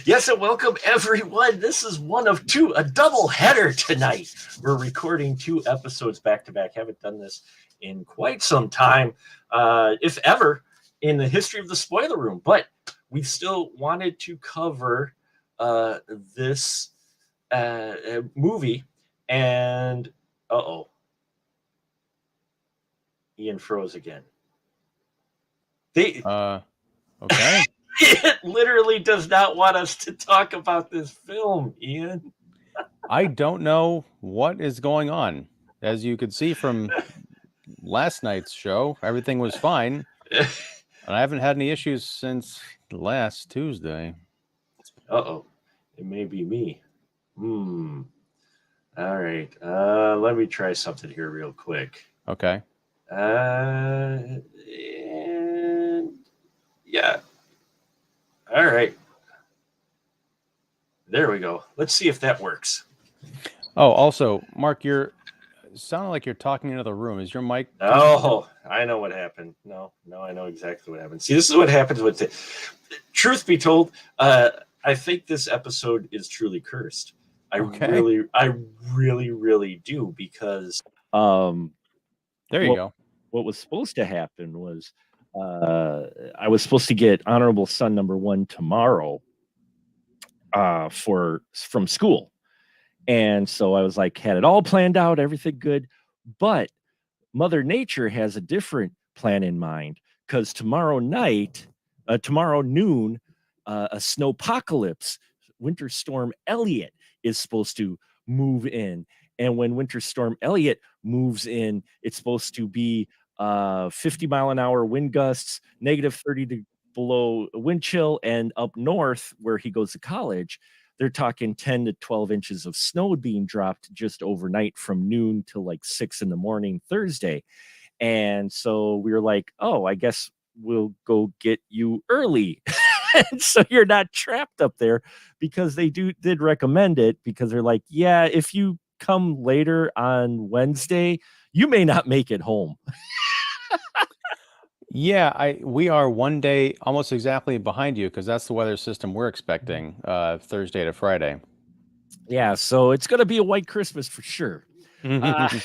Yes, and welcome everyone. This is one of two, a double header tonight. We're recording two episodes back to back. Haven't done this in quite some time, if ever, in the history of the spoiler room. But we still wanted to cover this movie. And Ian froze again. Okay. It literally does not want us to talk about this film, Ian. I don't know what is going on. As you could see from last night's show, everything was fine. And I haven't had any issues since last Tuesday. It may be me. All right. Let me try something here real quick. Okay. And yeah. All right. There we go. Let's see if that works. Oh, also, Mark, you're sounding like you're talking in another room. Is your mic? Oh, I know what happened. No, I know exactly what happened. See, this is what happens with it. Truth be told, I think this episode is truly cursed. I really do, because there you go. What was supposed to happen was I was supposed to get honorable son number 1 tomorrow from school. And so I was like, had it all planned out, everything good. But Mother Nature has a different plan in mind, because tomorrow noon, a snowpocalypse, Winter Storm Elliott, is supposed to move in. And when Winter Storm Elliott moves in, it's supposed to be 50 mile an hour wind gusts, -30 below wind chill, and up north where he goes to college, they're talking 10 to 12 inches of snow being dropped just overnight from noon till like 6 a.m. Thursday. And so we were like, oh, I guess we'll go get you early. And so you're not trapped up there, because they did recommend it, because they're like, yeah, if you come later on Wednesday, you may not make it home. Yeah, we are one day almost exactly behind you, because that's the weather system we're expecting Thursday to Friday. Yeah, so it's going to be a white Christmas for sure. But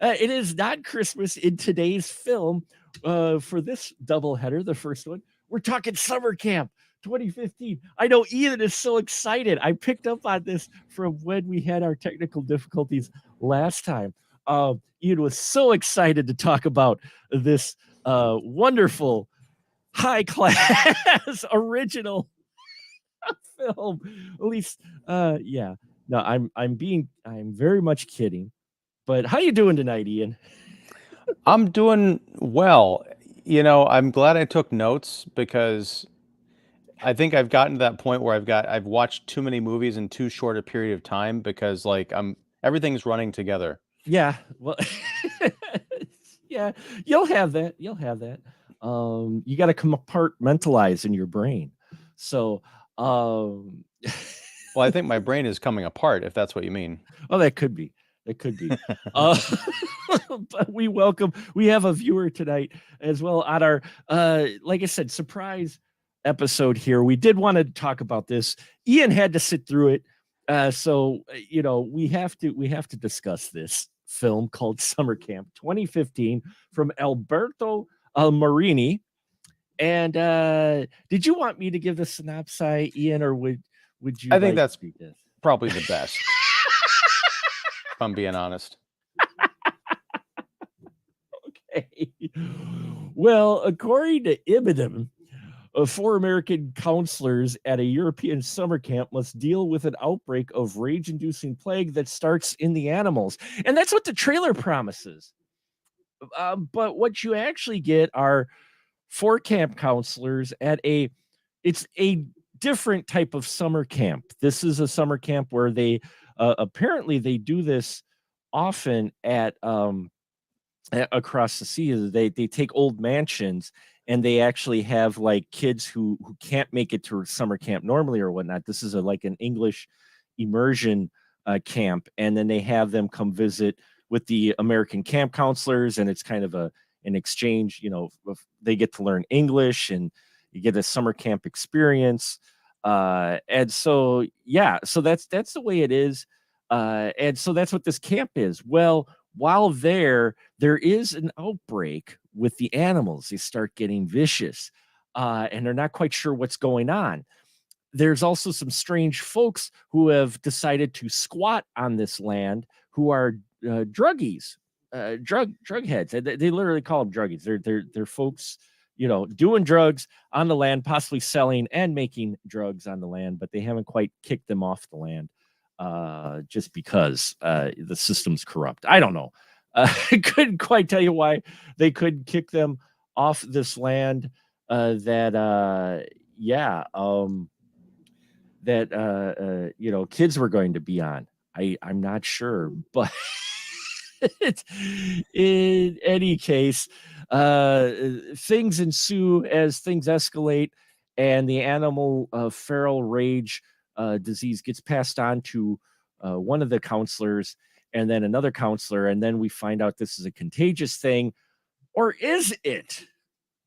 it is not Christmas in today's film. For this doubleheader, the first one, we're talking Summer Camp 2015. I know Ian is so excited. I picked up on this from when we had our technical difficulties last time. Ian was so excited to talk about this wonderful, high-class, original film. At least, yeah. No, I'm very much kidding. But how you doing tonight, Ian? I'm doing well. You know, I'm glad I took notes, because I think I've gotten to that point where I've watched too many movies in too short a period of time, because like everything's running together. Yeah, well, yeah, you'll have that. You got to compartmentalize in your brain. So, well, I think my brain is coming apart, if that's what you mean. Oh, that could be. But we have a viewer tonight as well on our, like I said, surprise episode here. We did want to talk about this. Ian had to sit through it. So, you know, we have to discuss this film called Summer Camp 2015 from Alberto Marini. And did you want me to give the synopsis, Ian, or would you? I think that's probably the best. If I'm being honest. Okay. Well, according to Ibidem, 4 American counselors at a European summer camp must deal with an outbreak of rage-inducing plague that starts in the animals. And that's what the trailer promises. But what you actually get are 4 camp counselors at it's a different type of summer camp. This is a summer camp where they apparently they do this often at across the sea. They take old mansions, and they actually have like kids who can't make it to summer camp normally or whatnot. This is like an English immersion camp, and then they have them come visit with the American camp counselors, and it's kind of an exchange. You know, they get to learn English, and You get a summer camp experience. And so, yeah, so that's the way it is. And so that's what this camp is. Well, while there is an outbreak with the animals. They start getting vicious, and they're not quite sure what's going on. There's also some strange folks who have decided to squat on this land who are druggies, drug heads. They literally call them druggies. They're folks, doing drugs on the land, possibly selling and making drugs on the land, but they haven't quite kicked them off the land just because the system's corrupt. I don't know. I couldn't quite tell you why they couldn't kick them off this land. Kids were going to be on. I'm not sure, but in any case, things ensue as things escalate, and the animal feral rage disease gets passed on to one of the counselors, and then another counselor, and then we find out this is a contagious thing, or is it?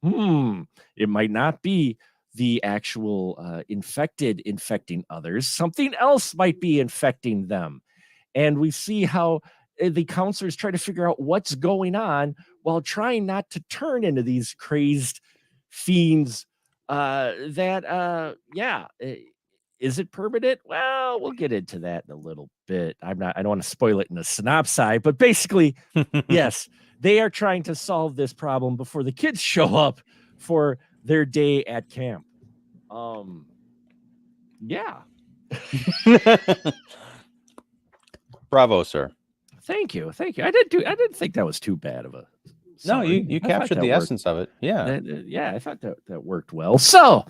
It might not be the actual infected infecting others. Something else might be infecting them. And we see how the counselors try to figure out what's going on while trying not to turn into these crazed fiends. Is it permanent? Well, we'll get into that in a little bit. I don't want to spoil it in the synopsis, but basically, yes, they are trying to solve this problem before the kids show up for their day at camp. Yeah. Bravo, sir. Thank you. I didn't think that was too bad of a. No, you captured the essence of it. Yeah. I thought that worked well. So,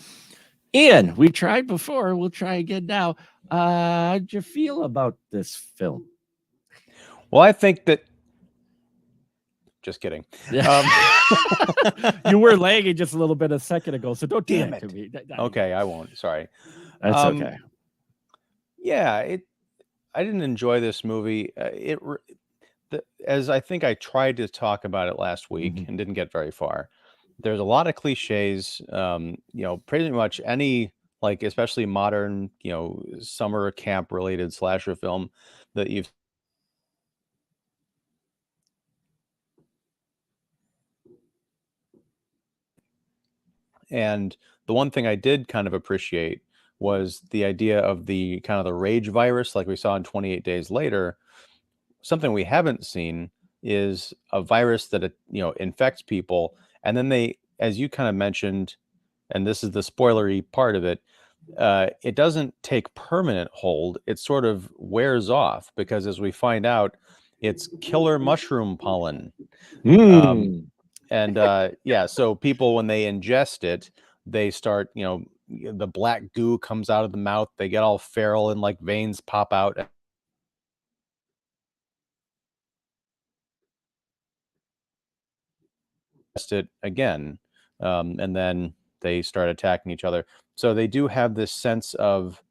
Ian, we tried before. We'll try again now. How'd you feel about this film? Well, I think that. Just kidding. You were lagging just a little bit a second ago, so don't do that to me. Okay, I won't. Sorry. That's okay. Yeah, I didn't enjoy this movie. As I think I tried to talk about it last week and didn't get very far. There's a lot of cliches. Pretty much any, like, especially modern, summer camp related slasher film that you've And the one thing I did kind of appreciate was the idea of the kind of the rage virus, like we saw in 28 Days Later. Something we haven't seen is a virus that infects people, and then they, as you kind of mentioned, and this is the spoilery part of it, it doesn't take permanent hold. It sort of wears off because, as we find out, it's killer mushroom pollen. So people, when they ingest it, they start, the black goo comes out of the mouth. They get all feral and like veins pop out. It again, and then they start attacking each other. So they do have this sense of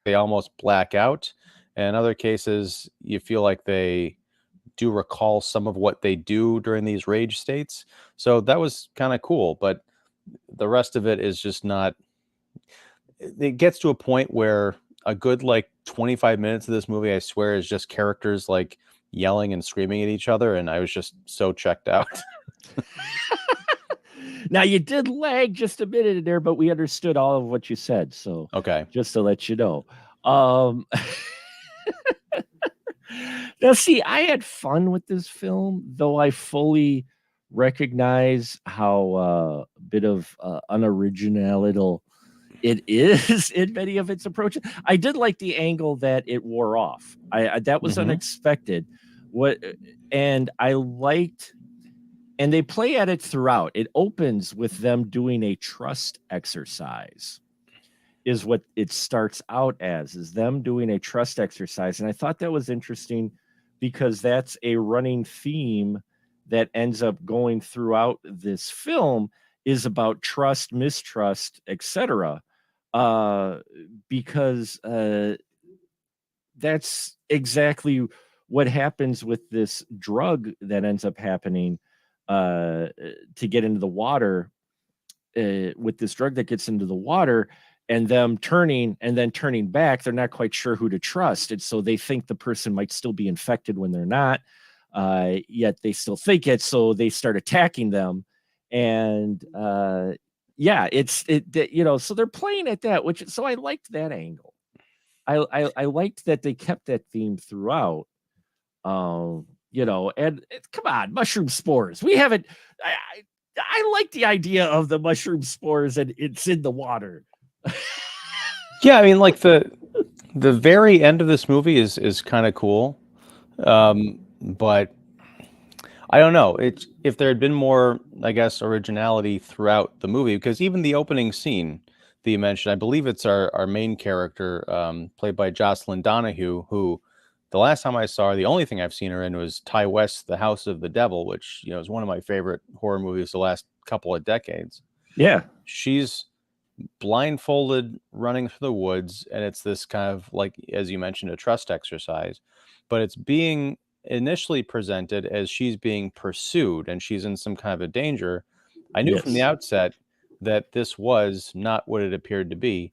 they almost black out. And in other cases, you feel like they do recall some of what they do during these rage states. So that was kind of cool, but the rest of it is just not. It gets to a point where a good 25 minutes of this movie, I swear, is just characters like yelling and screaming at each other, and I was just so checked out. Now, you did lag just a minute in there, but we understood all of what you said. So, okay, just to let you know. Now, see, I had fun with this film, though I fully recognize how bit of unoriginal it is in many of its approaches. I did like the angle that it wore off. That was unexpected. And I liked, and they play at it throughout. It opens with them doing a trust exercise. Is what it starts out as, is them doing a trust exercise. And I thought that was interesting because that's a running theme that ends up going throughout this film, is about trust, mistrust, etc. Because that's exactly what happens with this drug that ends up happening to get into the water with this drug that gets into the water, and them turning and then turning back. They're not quite sure who to trust, and so they think the person might still be infected when they're not. Yet they still think it, so they start attacking them, and yeah, so they're playing at that, which so I liked that angle. I liked that they kept that theme throughout. And come on, mushroom spores. We haven't. I like the idea of the mushroom spores and it's in the water. Yeah, I mean, like the very end of this movie is kind of cool, but I don't know. It's if there had been more, I guess, originality throughout the movie, because even the opening scene that you mentioned, I believe it's our main character, played by Jocelyn Donahue, who the last time I saw her, the only thing I've seen her in was Ty West's The House of the Devil, which is one of my favorite horror movies the last couple of decades. Yeah. She's blindfolded running through the woods, and it's this kind of, like, as you mentioned, a trust exercise, but it's being initially presented as she's being pursued and she's in some kind of a danger. I knew from the Yes. outset that this was not what it appeared to be,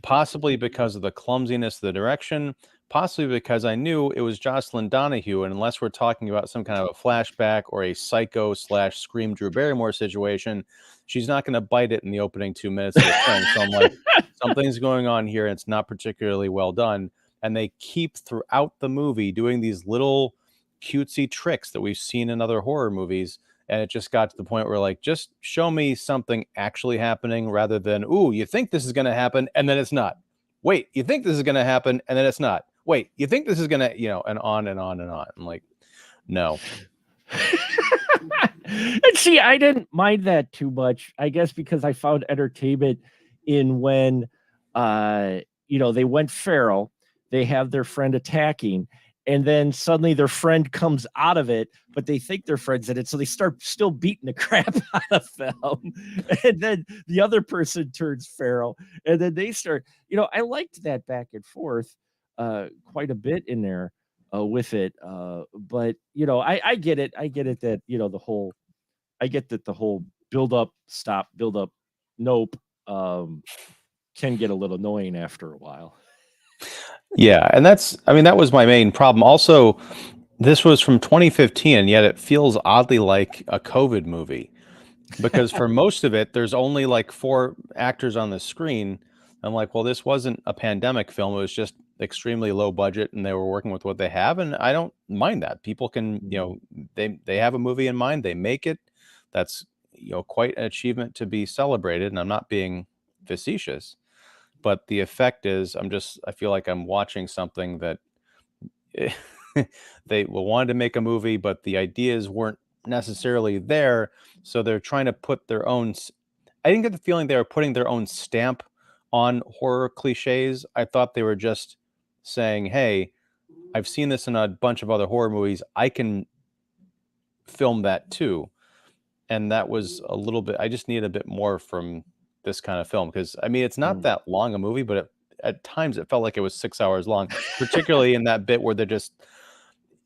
possibly because of the clumsiness of the direction, possibly because I knew it was Jocelyn Donahue, and unless we're talking about some kind of a flashback or a Psycho / Scream Drew Barrymore situation, she's not going to bite it in the opening 2 minutes of the film. So I'm like, something's going on here, and it's not particularly well done. And they keep throughout the movie doing these little cutesy tricks that we've seen in other horror movies. And it just got to the point where, like, just show me something actually happening rather than, ooh, you think this is going to happen and then it's not. Wait, you think this is going to happen and then it's not. Wait, you think this is going to, and on and on and on. I'm like, no. And see, I didn't mind that too much, I guess, because I found entertainment in when, they went feral, they have their friend attacking, and then suddenly their friend comes out of it, but they think their friend's in it, so they start still beating the crap out of them. And then the other person turns feral, and then they start, I liked that back and forth quite a bit in there with it. But I get it. I get it that, I get that the whole build up, stop, build up, nope, can get a little annoying after a while. Yeah, and that was my main problem. Also, this was from 2015, and yet it feels oddly like a COVID movie, because for most of it, there's only like 4 actors on the screen. I'm like, well, this wasn't a pandemic film. It was just extremely low budget, and they were working with what they have, and I don't mind that. People can, they have a movie in mind, they make it. That's quite an achievement to be celebrated, and I'm not being facetious. But the effect is, I feel like I'm watching something that they wanted to make a movie, but the ideas weren't necessarily there. So they're trying to put their own. I didn't get the feeling they were putting their own stamp on horror cliches. I thought they were just saying, hey, I've seen this in a bunch of other horror movies. I can film that too. And that was a little bit, I just need a bit more from this kind of film, because I mean, it's not that long a movie, but at times it felt like it was 6 hours long, particularly in that bit where they're just,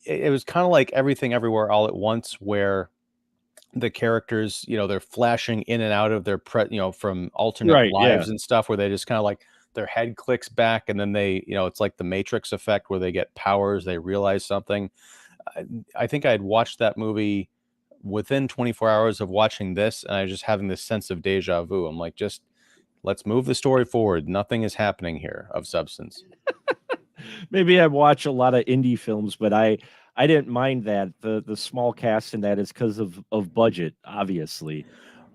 it was kind of like Everything Everywhere All at Once, where the characters, they're flashing in and out of their from alternate lives and stuff, where they just kind of like their head clicks back, and then they, it's like the Matrix effect where they get powers, they realize something. I think I had watched that movie within 24 hours of watching this, and I was just having this sense of deja vu. I'm like, just let's move the story forward. Nothing is happening here of substance. Maybe I watch a lot of indie films, but I didn't mind that the small cast in that is because of budget, obviously.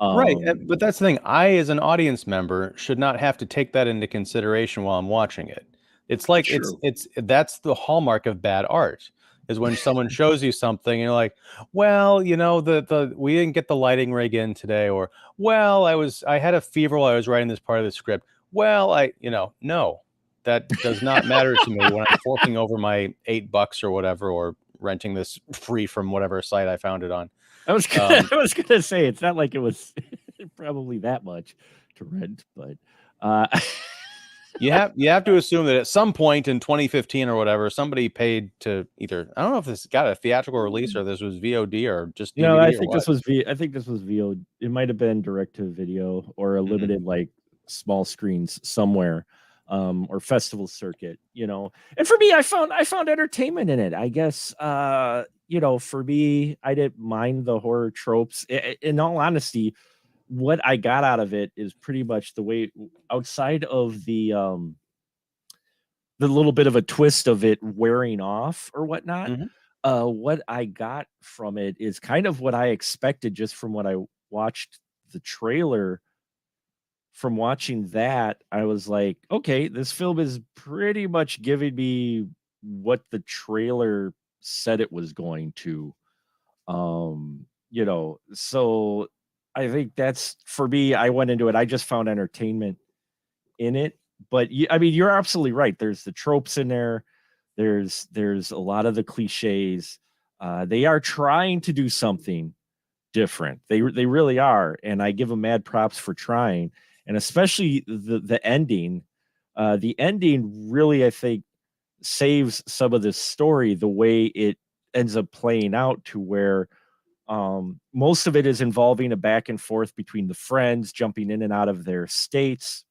Right, but that's the thing. I, as an audience member, should not have to take that into consideration while I'm watching it. It's like that's the hallmark of bad art, is when someone shows you something and you're like, well, the we didn't get the lighting rig in today, or well, I had a fever while I was writing this part of the script. Well, no, that does not matter to me when I'm forking over my $8 or whatever, or renting this free from whatever site I found it on. I was gonna say, it's not like it was probably that much to rent, but You have to assume that at some point in 2015 or whatever, somebody paid to either, I don't know if this got a theatrical release or this was VOD or just No, I DVD or think what. I think this was VO. It might have been direct to video or a limited like small screens somewhere, or festival circuit. And for me, I found entertainment in it. I guess for me, I didn't mind the horror tropes. In all honesty, what I got out of it is pretty much the way outside of the little bit of a twist of it wearing off or whatnot. Mhm. What I got from it is kind of what I expected just from what I watched the trailer. From watching that, I was like, okay, this film is pretty much giving me what the trailer said it was going to. So I think that's for me. I went into it, I just found entertainment in it. But I mean, you're absolutely right. There's the tropes in there. There's a lot of the cliches. They are trying to do something different. They really are, and I give them mad props for trying. And especially the ending. The ending really, I think, saves some of this story the way it ends up playing out to where most of it is involving a back and forth between the friends jumping in and out of their states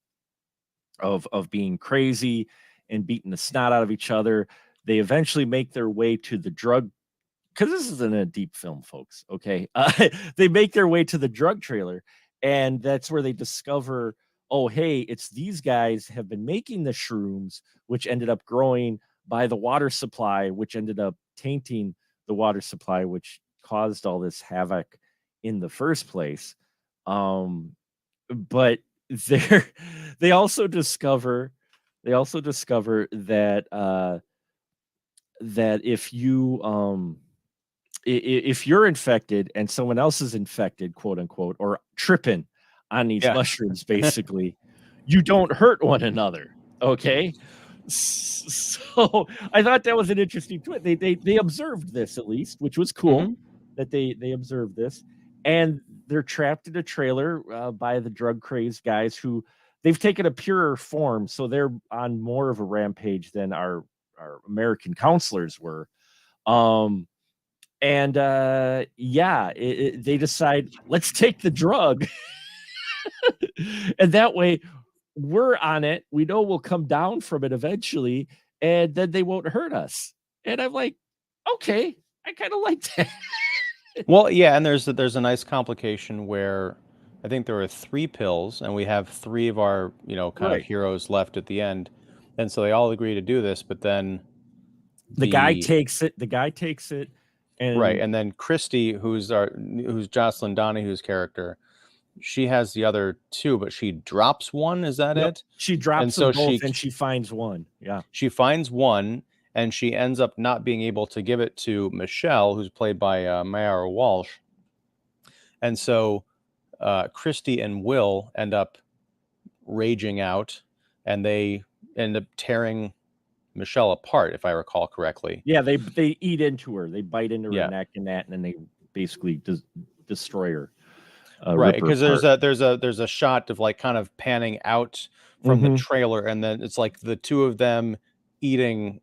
of being crazy and beating the snot out of each other. They eventually make their way to the drug, because this isn't a deep film, folks. Okay, they make their way to the drug trailer, and that's where they discover, oh, hey, it's these guys have been making the shrooms, which ended up growing by the water supply, which ended up tainting the water supply, which caused all this havoc in the first place. But they they also discover that that if you're infected and someone else is infected, quote unquote, or tripping on these Yeah. mushrooms, basically, you don't hurt one another. Okay. So I thought that was an interesting twist. They observed this, at least, which was cool that they observed this. And they're trapped in a trailer by the drug crazed guys who they've taken a purer form. So they're on more of a rampage than our American counselors were. And they decide, let's take the drug. And that way we're on it. We know we'll come down from it eventually, and then they won't hurt us. And I'm like, okay, I kind of like that. Well, yeah, and there's a nice complication where I think there are 3 pills, and we have 3 of our, kind of Right. heroes left at the end. And so they all agree to do this, but then The guy takes it, right, and and then Christy, who's Jocelyn Donahue's character, she has the other 2, but she drops one, is that yep, it? she And drops so them both, and she finds one. Yeah. she finds one, and she ends up not being able to give it to Michelle, who's played by Mayara Walsh. And so Christy and Will end up raging out, and they end up tearing Michelle apart, if I recall correctly. Yeah, they eat into her. They bite into her Yeah. neck and that, and then they basically destroy her. Right, rip her because apart. there's a shot of like kind of panning out from the trailer, and then it's like the 2 of them eating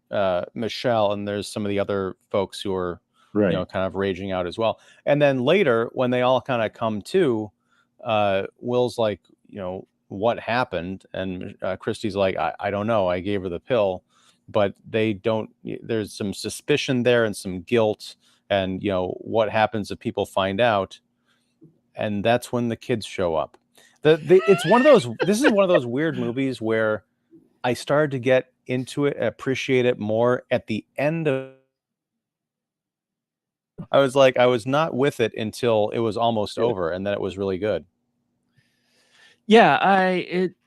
Michelle, and there's some of the other folks who are Right. kind of raging out as well. And then later, when they all kind of come to, Will's like, what happened? And Christy's like, I don't know. I gave her the pill, but they don't. There's some suspicion there and some guilt, and what happens if people find out? And that's when the kids show up. It's one of those. This is one of those weird movies where I started to get into it, appreciate it more at the end of. I was not with it until it was almost over, and then it was really good. Yeah,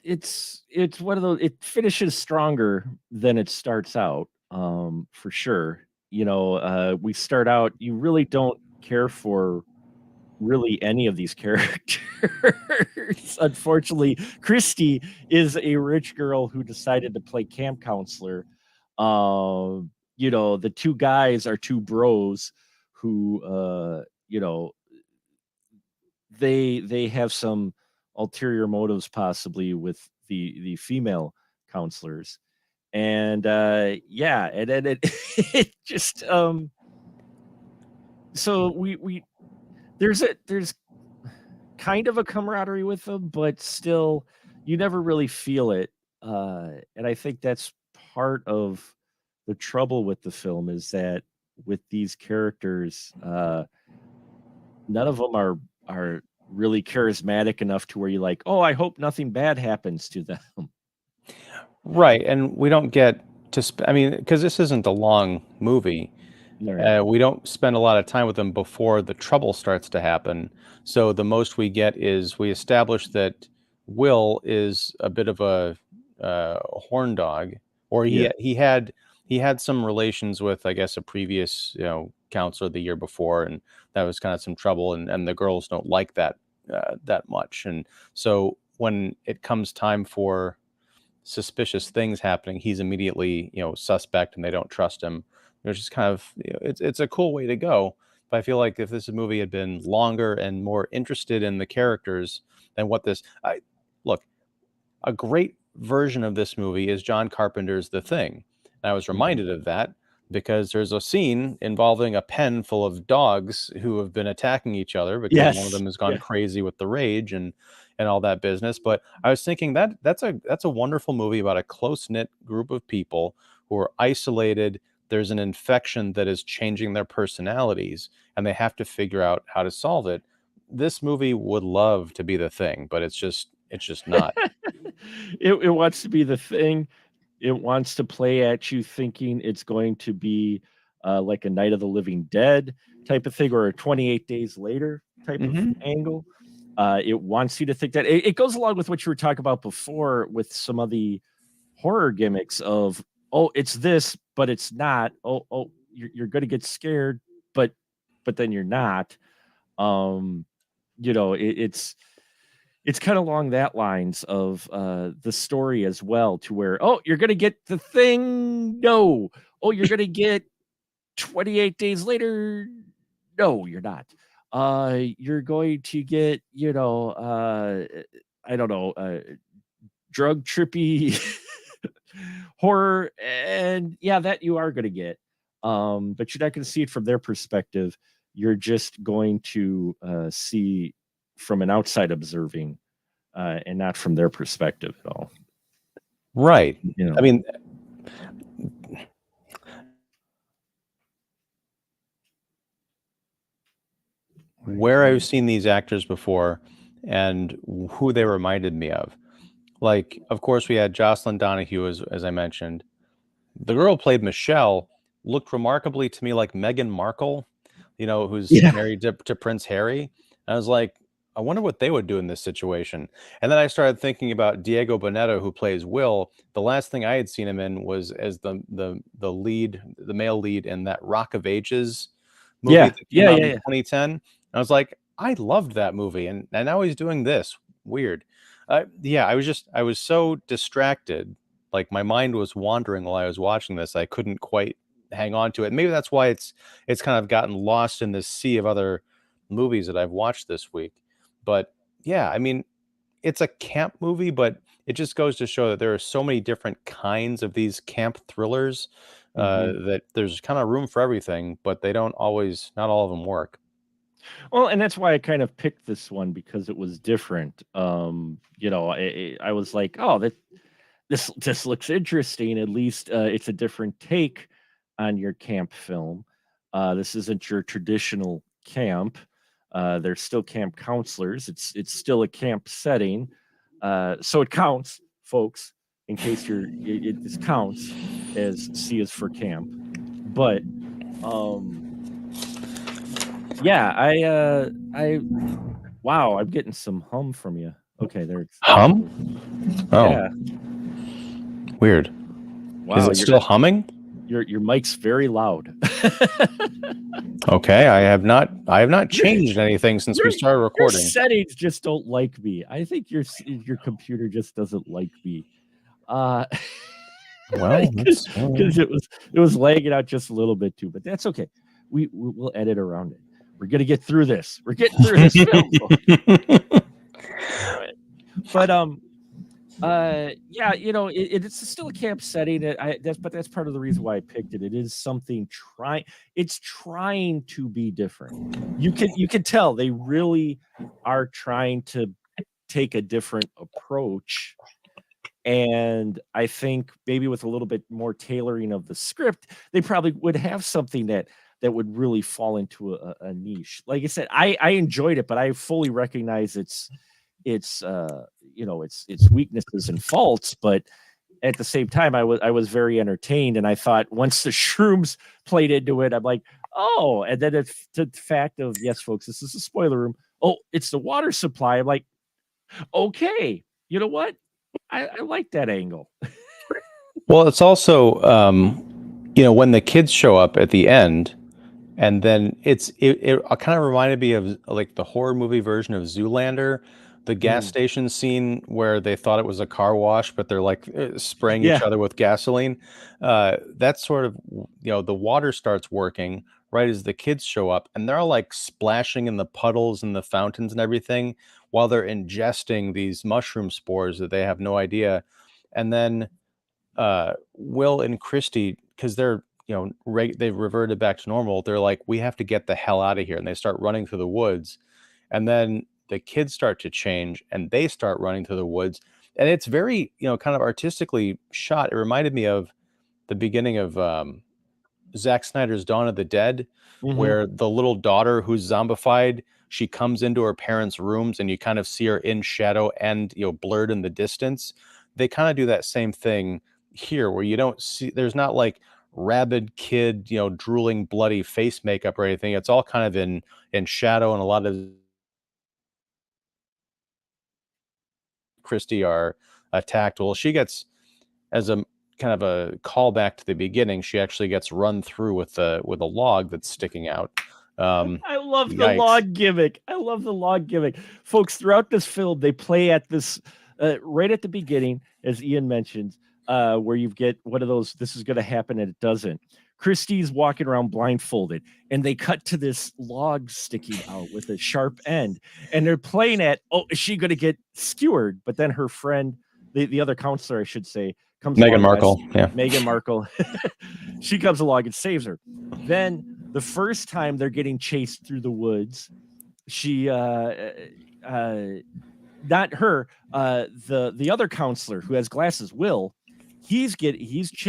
it's one of those. It finishes stronger than it starts out, for sure. We start out, you really don't care for really any of these characters. Unfortunately, Christy is a rich girl who decided to play camp counselor. The 2 guys are 2 bros who they have some ulterior motives possibly with the female counselors. And yeah, and then it it just so we there's kind of a camaraderie with them, but still you never really feel it. And I think that's part of the trouble with the film is that with these characters, none of them are really charismatic enough to where you're like, oh, I hope nothing bad happens to them. Right, and we don't get to I mean, because this isn't a long movie. Right. We don't spend a lot of time with them before the trouble starts to happen. So the most we get is we establish that Will is a bit of a horn dog, or Yeah. he had some relations with, I guess, a previous counselor the year before, and that was kind of some trouble, and the girls don't like that that much, and so when it comes time for suspicious things happening, he's immediately suspect, and they don't trust him. It's just kind of it's a cool way to go. But I feel like if this movie had been longer and more interested in the characters than what this, I look, a great version of this movie is John Carpenter's The Thing. And I was reminded of that because there's a scene involving a pen full of dogs who have been attacking each other because one of them has gone crazy with the rage and all that business. But I was thinking that's a wonderful movie about a close-knit group of people who are isolated. There's an infection that is changing their personalities, and they have to figure out how to solve it. This movie would love to be The Thing, but it's just not. It wants to be The Thing. It wants to play at you thinking it's going to be like a Night of the Living Dead type of thing, or a 28 Days Later type of angle. It wants you to think that it goes along with what you were talking about before with some of the horror gimmicks of, oh, it's this, but it's not. Oh, you're going to get scared, but then you're not. It's kind of along that lines of the story as well, to where, oh, you're going to get the thing. No. Oh, you're going to get 28 Days Later. No, you're not. You're going to get, I don't know, drug trippy horror. And yeah, that you are going to get. But you're not going to see it from their perspective. You're just going to see from an outside observing and not from their perspective at all. Right. I mean, where I've seen these actors before and who they reminded me of. Like, of course, we had Jocelyn Donahue, as I mentioned. The girl who played Michelle looked remarkably to me like Meghan Markle, who's married to Prince Harry. And I was like, I wonder what they would do in this situation. And then I started thinking about Diego Boneta, who plays Will. The last thing I had seen him in was as the lead, the male lead in that Rock of Ages movie that came out in 2010. And I was like, I loved that movie, and now he's doing this. Weird. I was so distracted, like my mind was wandering while I was watching this. I couldn't quite hang on to it. Maybe that's why it's kind of gotten lost in this sea of other movies that I've watched this week. But yeah, I mean, it's a camp movie, but it just goes to show that there are so many different kinds of these camp thrillers that there's kind of room for everything, but not all of them work. Well, and that's why I kind of picked this one, because it was different. I was like, oh, this looks interesting. At least it's a different take on your camp film. This isn't your traditional camp. They're still camp counselors. It's still a camp setting. So it counts, folks, in case it counts as C is for camp. But yeah, wow, I'm getting some hum from you. Okay, there's hum. Oh, yeah. Weird. Wow, is it still humming? Your mic's very loud. Okay, I have not changed anything since we started recording. Your settings just don't like me. I think your computer just doesn't like me. Well, because it was lagging out just a little bit too, but that's okay. We'll edit around it. We're gonna get through this. We're getting through this film. But Yeah, it's still a camp setting. That's part of the reason why I picked it. It is something it's trying to be different. You can tell they really are trying to take a different approach. And I think maybe with a little bit more tailoring of the script, they probably would have something that would really fall into a niche. Like I said, I enjoyed it, but I fully recognize its its weaknesses and faults. But at the same time, I was very entertained, and I thought once the shrooms played into it, I'm like, oh, and then it's the fact of, yes, folks, this is a spoiler room. Oh, it's the water supply. I'm like, okay, you know what? I like that angle. Well, it's also, when the kids show up at the end, and then it kind of reminded me of like the horror movie version of Zoolander, the gas Mm. station scene where they thought it was a car wash, but they're like spraying each Yeah. other with gasoline. That's sort of, the water starts working right as the kids show up, and they're all like splashing in the puddles and the fountains and everything while they're ingesting these mushroom spores that they have no idea. And then Will and Christy, because they're they've reverted back to normal. They're like, we have to get the hell out of here, and they start running through the woods. And then the kids start to change, and they start running through the woods. And it's very kind of artistically shot. It reminded me of the beginning of Zack Snyder's Dawn of the Dead, Mhm. where the little daughter who's zombified, she comes into her parents' rooms and you kind of see her in shadow and blurred in the distance. They kind of do that same thing here, where you don't see, there's not like rabid kid, drooling bloody face makeup or anything. It's all kind of in shadow, and a lot of Christie are attacked. Well, she gets, as a kind of a callback to the beginning, she actually gets run through with a log that's sticking out. I love the Yikes. log gimmick. I love the log gimmick. Folks, throughout this film, they play at this right at the beginning, as Ian mentioned, where you get one of those, this is going to happen, and it doesn't. Christie's walking around blindfolded, and they cut to this log sticking out with a sharp end, and they're playing at, oh, is she going to get skewered? But then her friend, the other counselor, I should say, comes Meghan along. Markle, yeah. Meghan Markle. She comes along and saves her. Then the first time they're getting chased through the woods, she not her, the other counselor who has glasses, Will, he's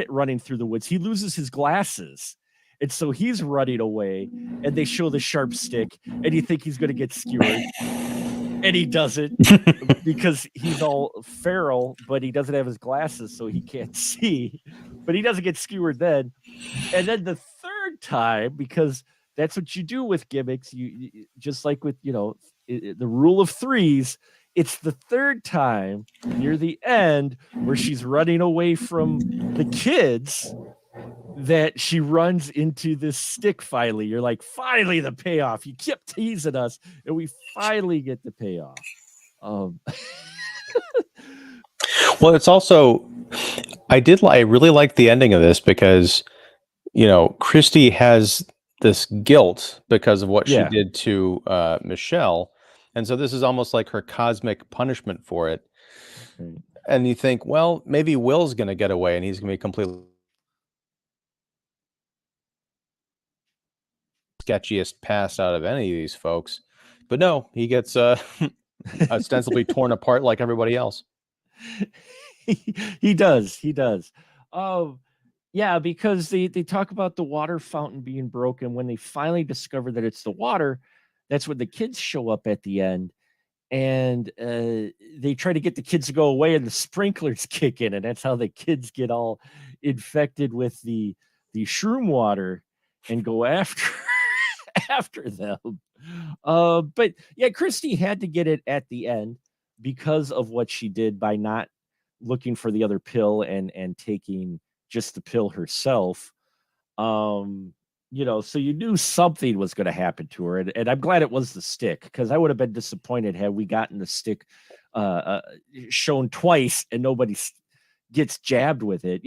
running through the woods. He loses his glasses. And so he's running away, and they show the sharp stick, and you think he's going to get skewered, and he doesn't, because he's all feral, but he doesn't have his glasses, so he can't see. But he doesn't get skewered then. And then the third time, because that's what you do with gimmicks, you just like with the rule of threes. It's the third time near the end where she's running away from the kids that she runs into this stick. Finally, you're like, finally the payoff. You kept teasing us, and we finally get the payoff. Well, it's also, I really like the ending of this because Christy has this guilt because of what she Yeah. did to Michelle, and so this is almost like her cosmic punishment for it. Right. And you think, well, maybe Will's going to get away, and he's going to be completely sketchiest pass out of any of these folks. But no, he gets ostensibly torn apart like everybody else. He does. Yeah, because they talk about the water fountain being broken. When they finally discover that it's the water, that's when the kids show up at the end, and they try to get the kids to go away, and the sprinklers kick in, and that's how the kids get all infected with the shroom water and go after after them. But yeah, Christy had to get it at the end because of what she did by not looking for the other pill and taking just the pill herself. So you knew something was going to happen to her, and I'm glad it was the stick, because I would have been disappointed had we gotten the stick shown twice and nobody gets jabbed with it.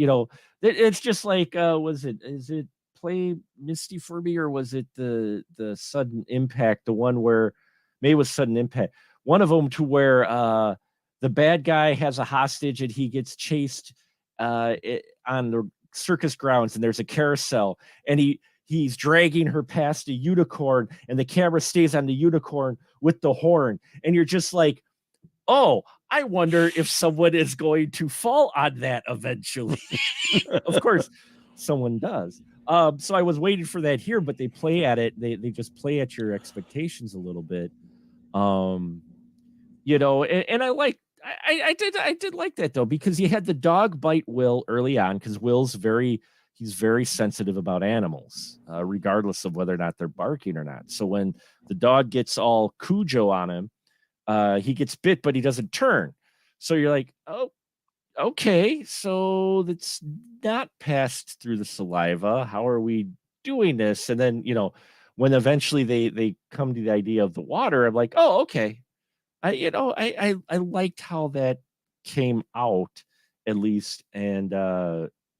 It's just like, is it Play Misty for Me, or was it the Sudden Impact, the one where maybe it was Sudden Impact, one of them, to where the bad guy has a hostage and he gets chased on the circus grounds, and there's a carousel, and he's dragging her past a unicorn, and the camera stays on the unicorn with the horn, and you're just like, oh, I wonder if someone is going to fall on that eventually. Of course, someone does. So I was waiting for that here, but they play at it. They just play at your expectations a little bit. You know, and I did like that though, because you had the dog bite Will early on, because he's very sensitive about animals, regardless of whether or not they're barking or not. So when the dog gets all Cujo on him, he gets bit, but he doesn't turn. So you're like, oh, okay, so that's not passed through the saliva. How are we doing this? And then, you know, when eventually they come to the idea of the water, I'm like, oh, okay. I liked how that came out, at least. And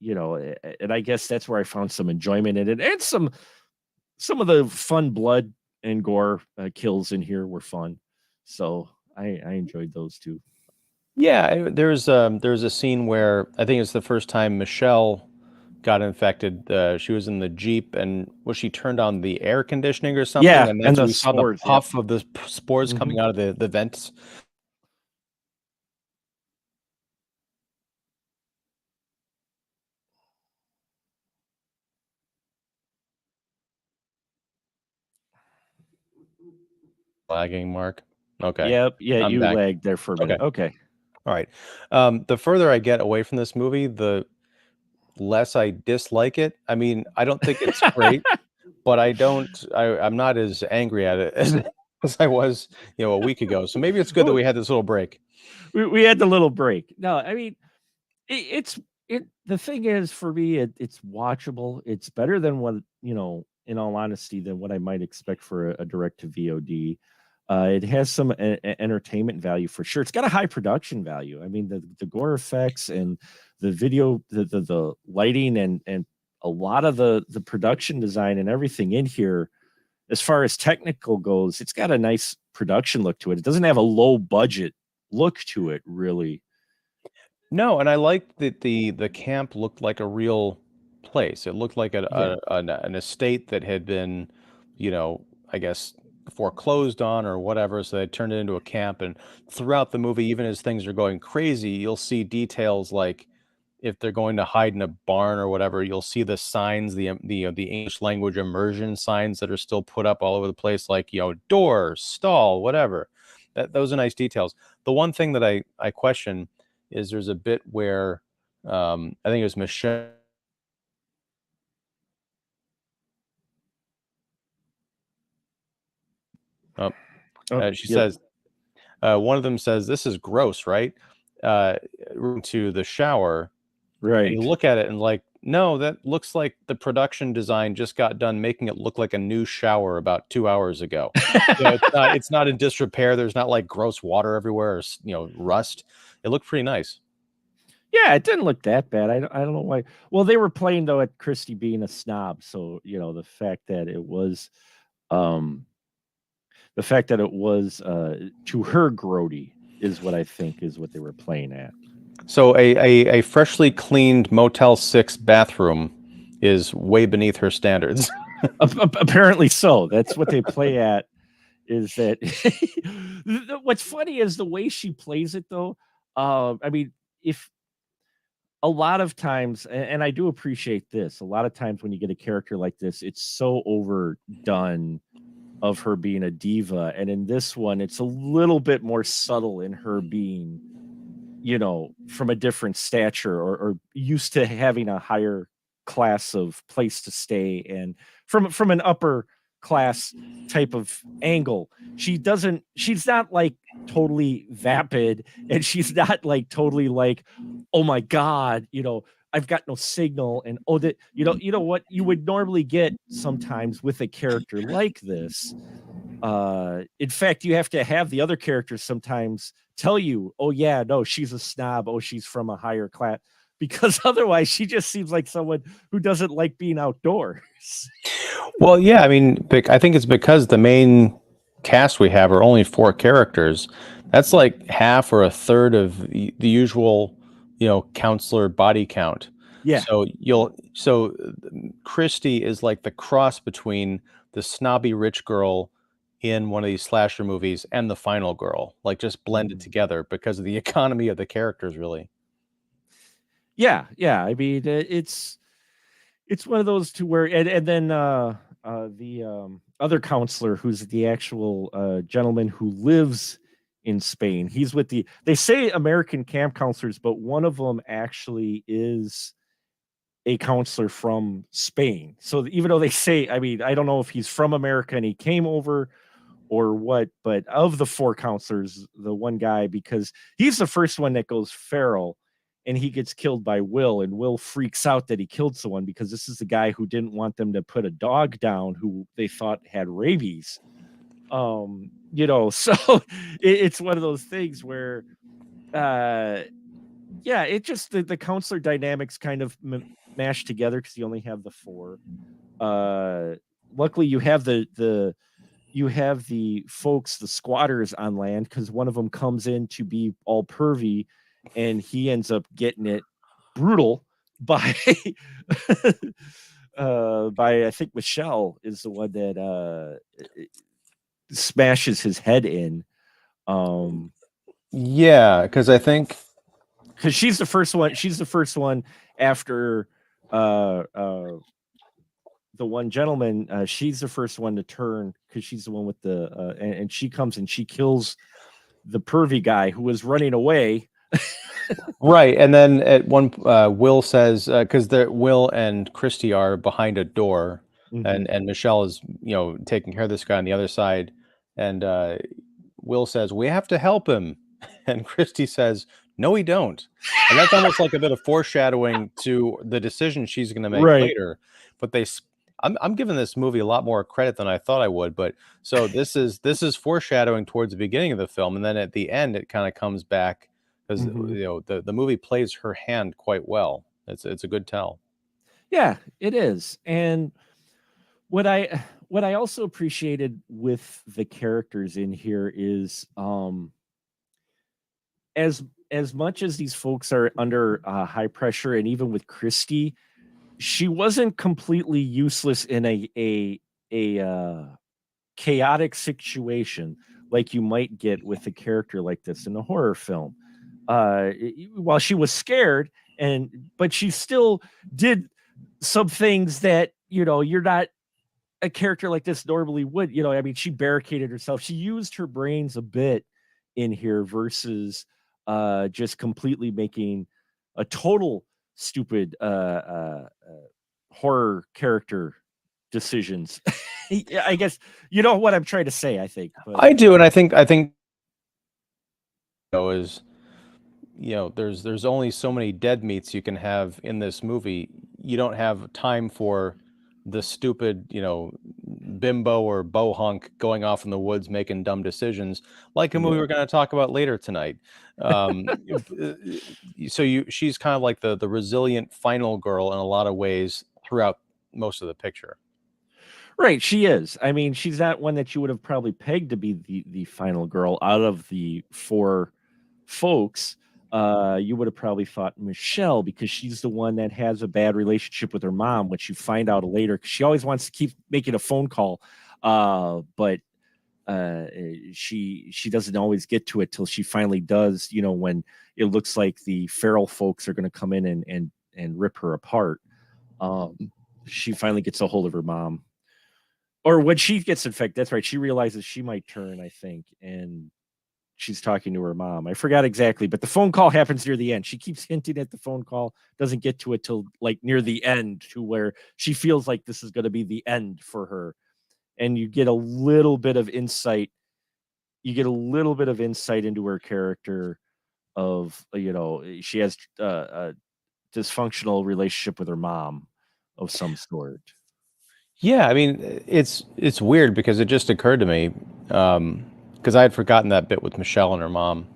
you know, and I guess that's where I found some enjoyment in it. And some of the fun blood and gore kills in here were fun. So I enjoyed those too. Yeah, there's a scene where I think it's the first time Michelle got infected. She was in the Jeep, and she turned on the air conditioning or something? Yeah, and and then the we saw the spores, yeah. puff of the spores coming out of the vents. Lagging, Mark. Okay. Yep. Yeah, I'm you back. lagged there for a minute. Okay. All right. The further I get away from this movie, the less I dislike it. I mean, I don't think it's great, but I'm not as angry at it as I was, you know, a week ago. So maybe it's good that we had this little break. We had the little break. No, I mean, the thing is, for me, it's watchable. It's better than what, you know, in all honesty, than what I might expect for a direct to VOD. It has some entertainment value for sure. It's got a high production value. I mean, the gore effects and the video, the lighting, and a lot of the production design and everything in here, as far as technical goes, it's got a nice production look to it. It doesn't have a low budget look to it, really. No, and I liked that the camp looked like a real place. It looked like an estate that had been, you know, I guess foreclosed on or whatever, so they turned it into a camp. And throughout the movie, even as things are going crazy, you'll see details like if they're going to hide in a barn or whatever, you'll see the signs, the English language immersion signs that are still put up all over the place, like, you know, door, stall, whatever. Those are nice details. The one thing that I question is there's a bit where I think it was Michelle. She says, one of them says, "This is gross, right?" To the shower, right? And you look at it and like, no, that looks like the production design just got done making it look like a new shower about 2 hours ago. You know, it's not in disrepair. There's not like gross water everywhere or, you know, rust. It looked pretty nice. Yeah, it didn't look that bad. I don't know why. Well, they were playing though at Christy being a snob, so you know the fact that it was to her grody is what I think is what they were playing at. So a freshly cleaned Motel 6 bathroom is way beneath her standards. Apparently so. That's what they play at. Is that what's funny is the way she plays it though. I mean, if a lot of times, and I do appreciate this, a lot of times when you get a character like this, it's so overdone of her being a diva. And in this one, it's a little bit more subtle in her being, you know, from a different stature or used to having a higher class of place to stay. And from an upper class type of angle, she's not like totally vapid, and she's not like totally like, oh my God, you know, I've got no signal, and oh, that you know what you would normally get sometimes with a character like this. In fact, you have to have the other characters sometimes tell you, oh yeah, no, she's a snob, oh, she's from a higher class, because otherwise she just seems like someone who doesn't like being outdoors. Well, yeah, I mean, I think it's because the main cast we have are only 4 characters That's like half or a third of the usual, counselor body count. Yeah. So Christy is like the cross between the snobby rich girl in one of these slasher movies and the final girl, like just blended together because of the economy of the characters, really. Yeah. I mean, it's one of those two where, and then the other counselor, who's the actual gentleman who lives in Spain. He's with they say American camp counselors, but one of them actually is a counselor from Spain. So even though they say, I mean, I don't know if he's from America and he came over or what, but of the 4 counselors, the one guy, because he's the first one that goes feral and he gets killed by Will, and Will freaks out that he killed someone because this is the guy who didn't want them to put a dog down who they thought had rabies. So it's one of those things where it just the counselor dynamics kind of mashed together because you only have the 4. Luckily you have the folks, the squatters on land, because one of them comes in to be all pervy and he ends up getting it brutal by by I think Michelle is the one that smashes his head in. Yeah, because I think she's the first one after the one gentleman. She's the first one to turn because she's the one with the and she comes and she kills the pervy guy who was running away. Right, and then at one Will says, because Will and Christy are behind a door, and Michelle is taking care of this guy on the other side, and Will says, we have to help him, and Christy says, no, we don't. And that's almost like a bit of foreshadowing to the decision she's going to make later. But I'm giving this movie a lot more credit than I thought I would. But so this is foreshadowing towards the beginning of the film, and then at the end it kind of comes back because the movie plays her hand quite well. It's a good tell. Yeah, it is. And what I also appreciated with the characters in here is as much as these folks are under high pressure, and even with Christy, she wasn't completely useless in a chaotic situation like you might get with a character like this in a horror film. While she was scared, but she still did some things that you're not a character like this normally would. I mean, she barricaded herself. She used her brains a bit in here versus just completely making a total stupid horror character decisions. I guess you know what I'm trying to say. I think I do, and I think is there's only so many dead meats you can have in this movie. You don't have time for the stupid bimbo or bohunk going off in the woods making dumb decisions like a movie we're going to talk about later tonight. She's kind of like the resilient final girl in a lot of ways throughout most of the picture. Right, she is. I mean, she's not one that you would have probably pegged to be the final girl out of the 4 folks. You would have probably thought Michelle, because she's the one that has a bad relationship with her mom, which you find out later, because she always wants to keep making a phone call, but she doesn't always get to it till she finally does. When it looks like the feral folks are going to come in and rip her apart, she finally gets a hold of her mom. Or when she gets infected, that's right, she realizes she might turn, I think, and she's talking to her mom. I forgot exactly, but the phone call happens near the end. She keeps hinting at the phone call, doesn't get to it till like near the end, to where she feels like this is going to be the end for her. And you get a little bit of insight. You get a little bit of insight into her character of, she has a dysfunctional relationship with her mom of some sort. Yeah, I mean, it's weird because it just occurred to me, because I had forgotten that bit with Michelle and her mom.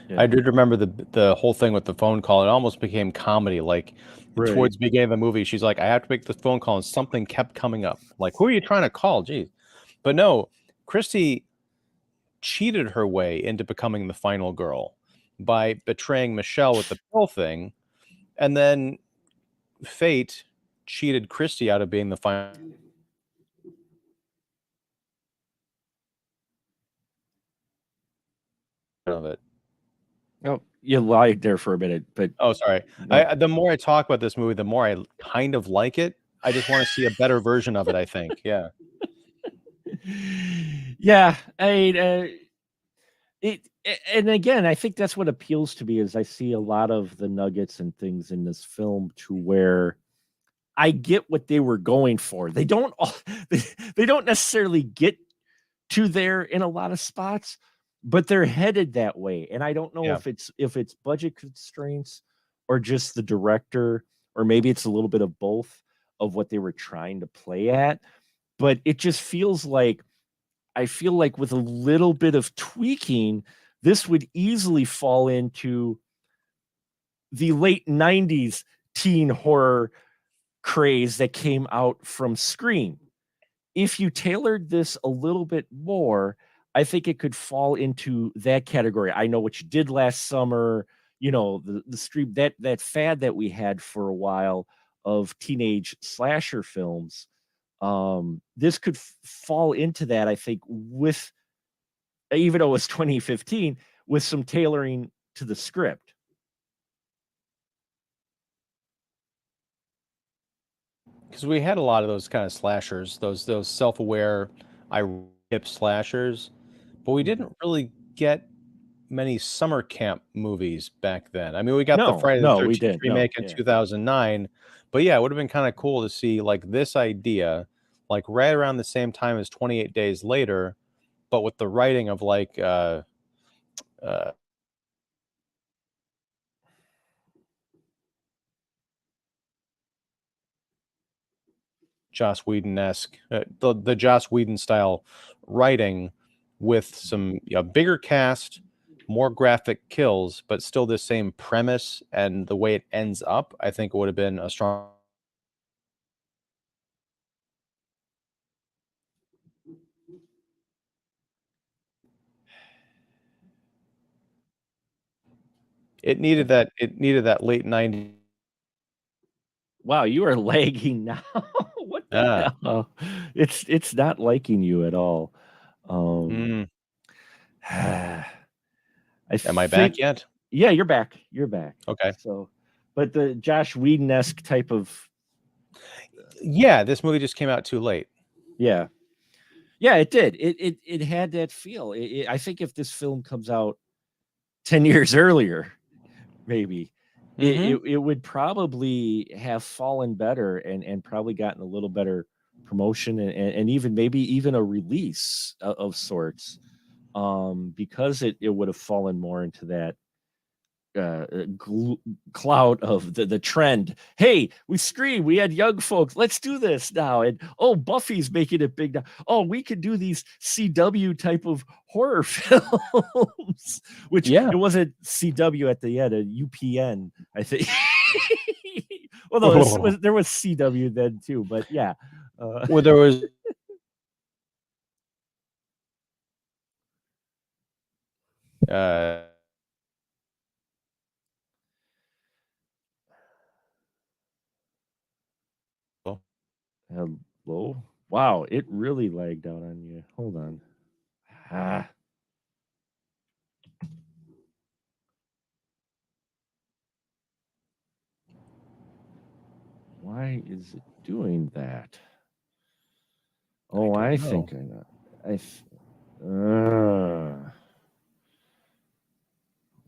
Yeah. I did remember the whole thing with the phone call. It almost became comedy. Like towards the beginning of the movie, she's like, I have to make this phone call, and something kept coming up. Like, who are you trying to call? Geez. But no, Christy, cheated her way into becoming the final girl by betraying Michelle with the pill thing, and then fate cheated Christy out of being the final of it. Oh, you lied there for a minute, but Oh, sorry. no. The more I talk about this movie, the more I kind of like it. I just want to see a better version of it, I think. Yeah. Yeah, and again, I think that's what appeals to me is I see a lot of the nuggets and things in this film to where I get what they were going for. They don't they don't necessarily get to there in a lot of spots, but they're headed that way. And I don't know Yeah. if it's budget constraints or just the director, or maybe it's a little bit of both of what they were trying to play at. But it just feels like I feel like with a little bit of tweaking, this would easily fall into the late 90s teen horror craze that came out from Scream. If you tailored this a little bit more, I think it could fall into that category. I Know What You Did Last Summer, the stream, that fad that we had for a while of teenage slasher films. This could fall into that, I think, with, even though it was 2015, with some tailoring to the script. Because we had a lot of those kind of slashers, those self-aware, hip slashers, but we didn't really get many summer camp movies back then. I mean, we got the Friday the No, we 13th didn't. No, remake in yeah. 2009, but yeah, it would have been kind of cool to see like this idea, like right around the same time as 28 Days Later, but with the writing of like Joss Whedon-esque, the Joss Whedon style writing with some bigger cast, more graphic kills, but still the same premise and the way it ends up. I think it would have been a strong. It needed that. It needed that late 90s. Wow, you are lagging now. What the hell? It's not liking you at all. Mm. I Am I think, back yet? yeah, you're back. You're back. Okay. So, but the Josh Whedon-esque type of, Yeah, this movie just came out too late. yeah, it did. It had that feel. I think if this film comes out 10 years earlier, maybe it would probably have fallen better and probably gotten a little better promotion and even maybe even a release of sorts, because it would have fallen more into that clout of the trend. Hey, we Scream, we had young folks, let's do this now. And oh, Buffy's making it big now. Oh, we could do these CW type of horror films, which it wasn't CW at the end, a UPN, I think. Well, no, there was CW then too, but yeah. Well, there was. Hello? Wow, it really lagged out on you. Hold on. Why is it doing that? Oh, I think I know.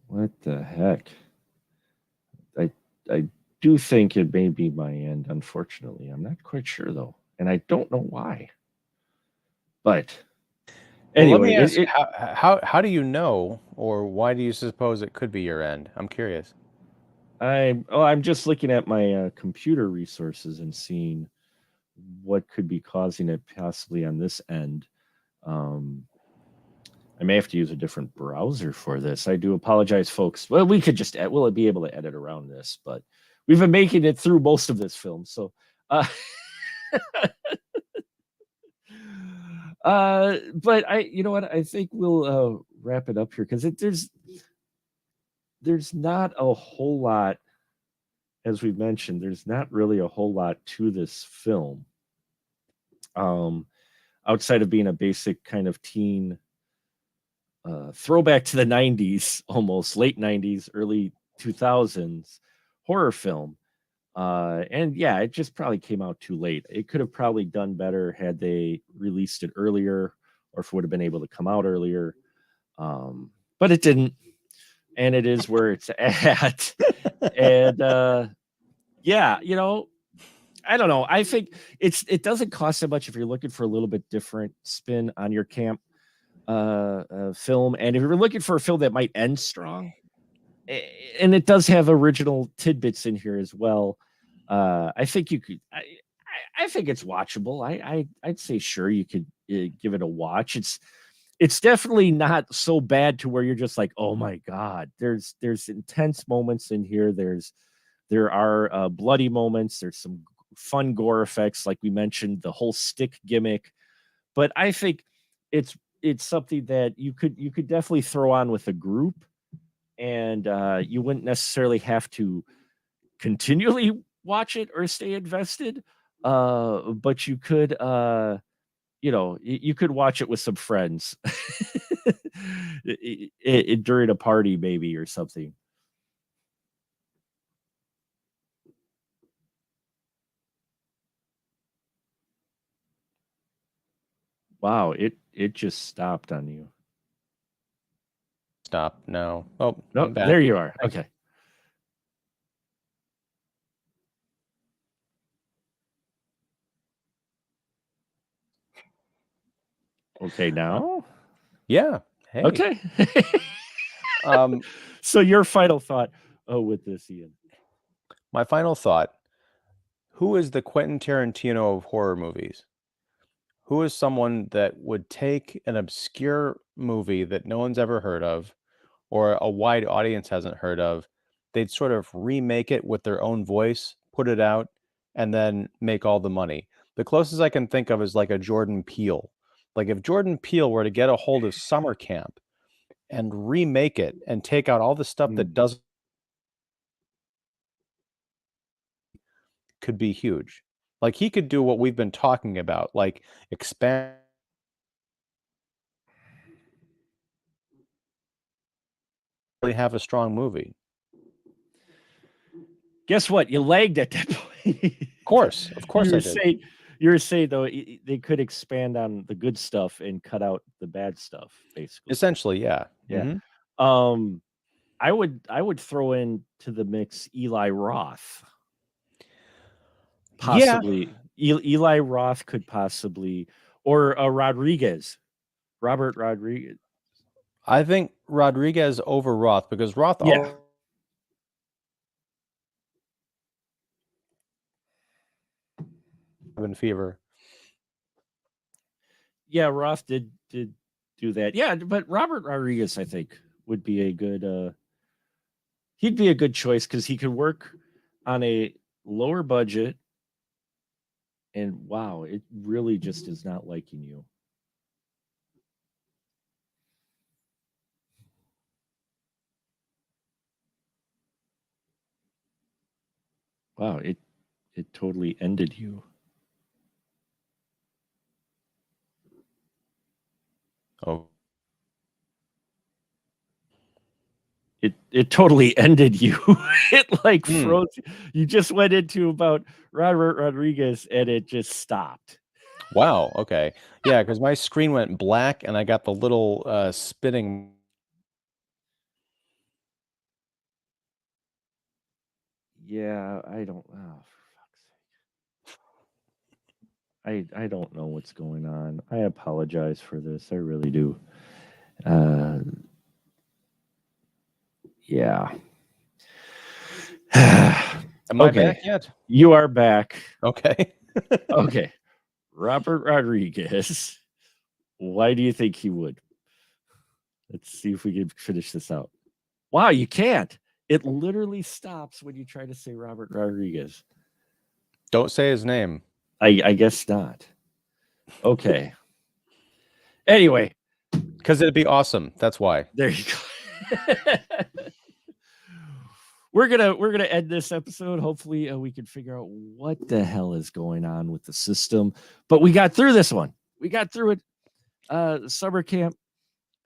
What the heck? I do think it may be my end, unfortunately. I'm not quite sure though, and I don't know why. But anyway, let me ask, how do you know, or why do you suppose it could be your end? I'm curious. I'm just looking at my computer resources and seeing what could be causing it possibly on this end. I may have to use a different browser for this. I do apologize, folks. Well, we could just we'll be able to edit around this, but we've been making it through most of this film. So But you know what? I think we'll wrap it up here because there's not a whole lot, as we mentioned. There's not really a whole lot to this film, outside of being a basic kind of teen throwback to the '90s, almost late '90s, early 2000s horror film. And yeah, it just probably came out too late. It could have probably done better had they released it earlier, or if it would have been able to come out earlier. But it didn't, and it is where it's at. And yeah, I don't know. I think it doesn't cost that much if you're looking for a little bit different spin on your camp film, and if you're looking for a film that might end strong, and it does have original tidbits in here as well. I think you could. I think it's watchable. I'd say sure you could give it a watch. It's definitely not so bad to where you're just like, oh my god. There's intense moments in here. There are bloody moments. There's some fun gore effects, like we mentioned, the whole stick gimmick. But I think it's something that you could definitely throw on with a group, and you wouldn't necessarily have to continually watch it or stay invested. But you could, you could watch it with some friends during a party, maybe, or something. Wow, it just stopped on you. Stop. No. Oh, No, I'm back. there you are. Okay. Okay, now? Yeah. Hey. Okay. Um, So your final thought with this, Ian? my final thought: who is the Quentin Tarantino of horror movies? Who is someone that would take an obscure movie that no one's ever heard of, or a wide audience hasn't heard of? They'd sort of remake it with their own voice, put it out, and then make all the money. The closest I can think of is like a Jordan Peele. Like if Jordan Peele were to get a hold of Summer Camp and remake it and take out all the stuff that doesn't, could be huge. Like he could do what we've been talking about, like expand, really have a strong movie. Guess what? You lagged at that point. Of course I did. You were saying though they could expand on the good stuff and cut out the bad stuff, basically. Essentially, yeah. Yeah. Mhm. I would throw in to the mix Eli Roth. Possibly. Eli Roth could possibly, or Rodriguez. Robert Rodriguez. I think Rodriguez over Roth, because Roth Cabin Fever. Yeah, Roth did do that. Yeah, but Robert Rodriguez, I think, would be a good he'd be a good choice because he could work on a lower budget, and wow, it really just is not liking you. Wow, it totally ended you. Oh. It totally ended you. It like froze. You just went into about Robert Rodriguez and it just stopped. Wow. Okay. Yeah, because my screen went black and I got the little spinning. Yeah, I don't. Oh, for fuck's sake! I don't know what's going on. I apologize for this. I really do. Yeah. Am I back yet? You are back. Okay. Okay. Robert Rodriguez. Why do you think he would? Let's see if we can finish this out. Wow, you can't. It literally stops when you try to say Robert Rodriguez. Don't say his name. I guess not. Okay. Anyway, Because it'd be awesome. That's why. there you go. We're gonna end this episode. Hopefully, we can figure out what the hell is going on with the system. But we got through this one. We got through it. Summer camp.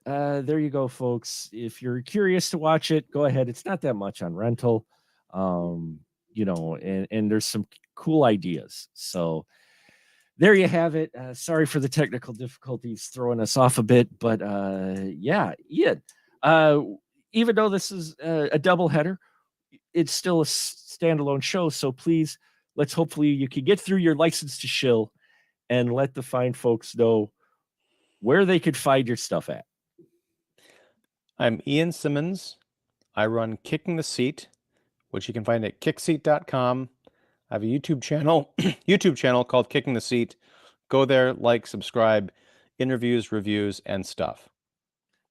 There you go, folks. If you're curious to watch it, go ahead. It's not that much on rental. You know, and there's some cool ideas. So there you have it. Sorry for the technical difficulties throwing us off a bit, but yeah, Ian. Even though this is a double header, it's still a standalone show. So please, let's hopefully you can get through your license to shill and let the fine folks know where they could find your stuff at. I'm Ian Simmons. I run Kicking the Seat, which you can find at kickseat.com. I have a YouTube channel called Kicking the Seat. Go there, like, subscribe, interviews, reviews, and stuff.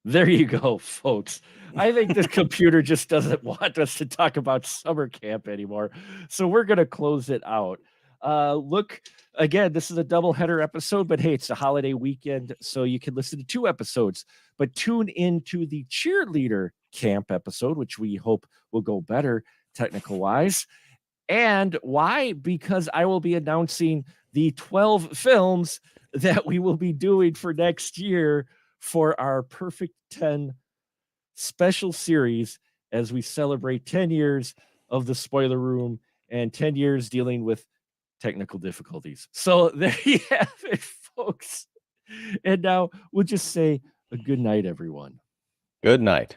There you go, folks. I think this computer just doesn't want us to talk about summer camp anymore. So we're going to close it out. Look, again, this is a double header episode, but hey, it's a holiday weekend, so you can listen to 2 episodes. But tune into the cheerleader camp episode, which we hope will go better technical wise. And why? Because I will be announcing the 12 films that we will be doing for next year for our Perfect 10 special series as we celebrate 10 years of the Spoiler Room and 10 years dealing with technical difficulties. So there you have it, folks. And now we'll just say a good night, everyone. Good night.